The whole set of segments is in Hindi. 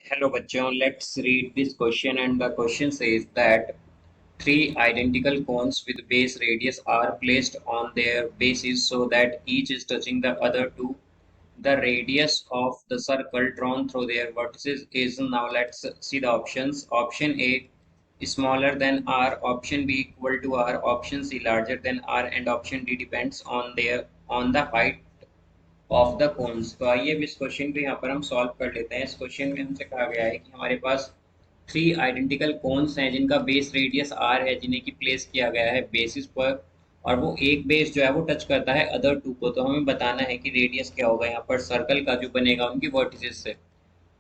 Hello बच्चों, let's read this question and the question says that three identical cones with base radius are placed on their bases so that each is touching the other two. The radius of the circle drawn through their vertices is now let's see the options. Option A smaller than R, option B equal to R, option C larger than R and option D depends on the height of the cons. तो आइए अब इस क्वेश्चन को यहाँ पर हम सॉल्व कर लेते हैं। इस क्वेश्चन में हमसे कहा गया है कि हमारे पास थ्री आइडेंटिकल कोन्स हैं जिनका बेस रेडियस आर है, जिन्हें की प्लेस किया गया है बेसिस पर, और वो एक बेस जो है वो टच करता है अदर टू को। तो हमें बताना है कि रेडियस क्या होगा यहाँ पर सर्कल का जो बनेगा उनकी वर्टिसेस से।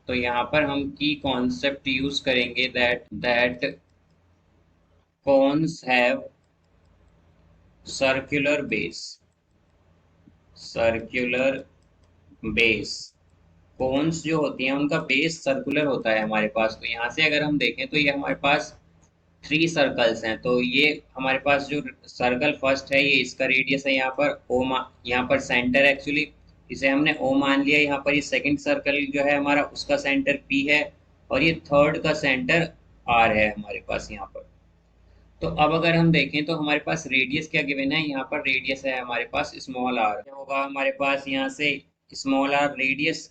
तो यहाँ पर हम की कॉन्सेप्ट यूज करेंगे that cones have circular base. Circular base, cones जो होती हैं उनका बेस सर्कुलर होता है हमारे पास। तो यहाँ से अगर हम देखें तो ये हमारे पास थ्री सर्कल्स हैं। तो ये हमारे पास जो सर्कल फर्स्ट है ये इसका रेडियस है यहाँ पर ओ, यहाँ पर सेंटर एक्चुअली इसे हमने ओ मान लिया। यहाँ पर ये सेकंड सर्कल जो है हमारा उसका सेंटर पी है और ये थर्ड का सेंटर आर है हमारे पास यहाँ पर। तो अब अगर हम देखें तो हमारे पास रेडियस क्या गिवन है, यहाँ पर रेडियस है हमारे पास स्मॉल आर। क्या होगा हमारे पास यहाँ से स्मॉल आर रेडियस।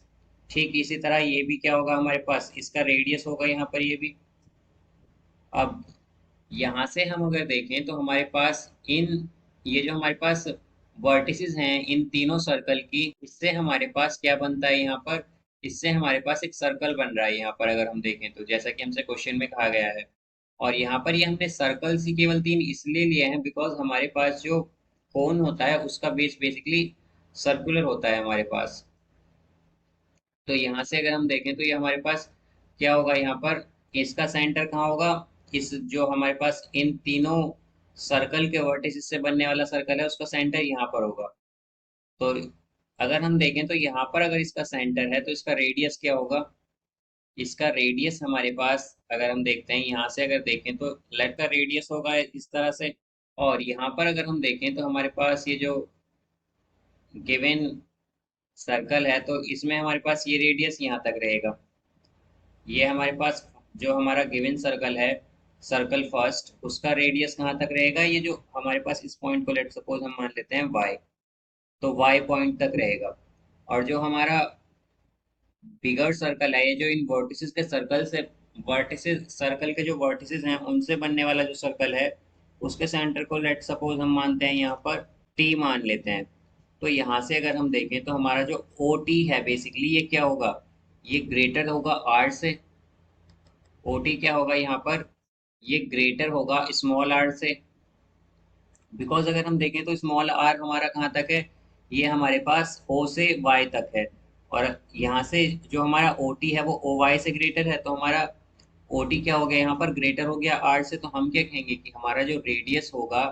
ठीक इसी तरह ये भी क्या होगा हमारे पास, इसका रेडियस होगा यहाँ पर ये भी। अब यहाँ से हम अगर देखें तो हमारे पास इन ये जो हमारे पास वर्टिसेस हैं इन तीनों सर्कल की, इससे हमारे पास क्या बनता है यहाँ पर, इससे हमारे पास एक सर्कल बन रहा है यहाँ पर अगर हम देखें तो, जैसा कि हमसे क्वेश्चन में कहा गया है। और यहाँ पर ये हमने सर्कल्स ही केवल तीन इसलिए लिए हैं बिकॉज हमारे पास जो कोन होता है उसका बेस बेसिकली सर्कुलर होता है हमारे पास। तो यहाँ से अगर हम देखें तो ये हमारे पास क्या होगा यहाँ पर, इसका सेंटर कहाँ होगा, इस जो हमारे पास इन तीनों सर्कल के वर्टिस से बनने वाला सर्कल है उसका सेंटर यहाँ पर होगा। तो अगर हम देखें तो यहाँ पर अगर इसका सेंटर है तो इसका रेडियस क्या होगा, इसका रेडियस हमारे पास अगर हम देखते हैं यहाँ से अगर देखें तो लेट का रेडियस होगा इस तरह से। और यहाँ पर अगर हम देखें तो हमारे पास ये जो गिवन सर्कल है तो इसमें हमारे पास ये रेडियस यहाँ तक रहेगा। ये हमारे पास जो हमारा गिवन सर्कल है, सर्कल फर्स्ट, उसका रेडियस कहाँ तक रहेगा, ये जो हमारे पास इस पॉइंट को लेट सपोज हम मान लेते हैं वाई, तो वाई पॉइंट तक रहेगा। और जो हमारा बिगर सर्कल है, ये जो इन वर्टिसेस के सर्कल से, वर्टिसेस सर्कल के जो वर्टिसेस हैं उनसे बनने वाला जो सर्कल है उसके सेंटर को लेट सपोज हम मानते हैं यहाँ पर टी मान लेते हैं। तो यहाँ से अगर हम देखें तो हमारा जो ओ टी है बेसिकली ये क्या होगा, ये ग्रेटर होगा आर से। ओटी क्या होगा यहाँ पर, ये ग्रेटर होगा स्मॉल आर से। बिकॉज अगर हम देखें तो स्मॉल आर हमारा कहाँ तक है, ये हमारे पास ओ से वाई तक है। और यहाँ से जो हमारा ओ टी है वो ओ वाई से ग्रेटर है। तो हमारा ओ टी क्या हो गया यहाँ पर, ग्रेटर हो गया आर से। तो हम क्या कहेंगे कि हमारा जो रेडियस होगा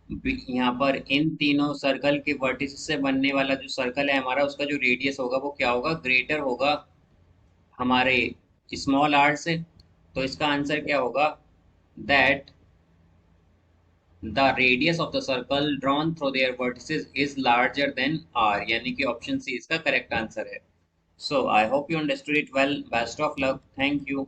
यहाँ पर इन तीनों सर्कल के वर्टिस से बनने वाला जो सर्कल है हमारा, उसका जो रेडियस होगा वो क्या होगा, ग्रेटर होगा हमारे स्मॉल आर से। तो इसका आंसर क्या होगा, that the radius of the circle drawn through their vertices is larger than r, यानी कि ऑप्शन सी इसका करेक्ट आंसर है। So I hope you understood it well. Best of luck. Thank you.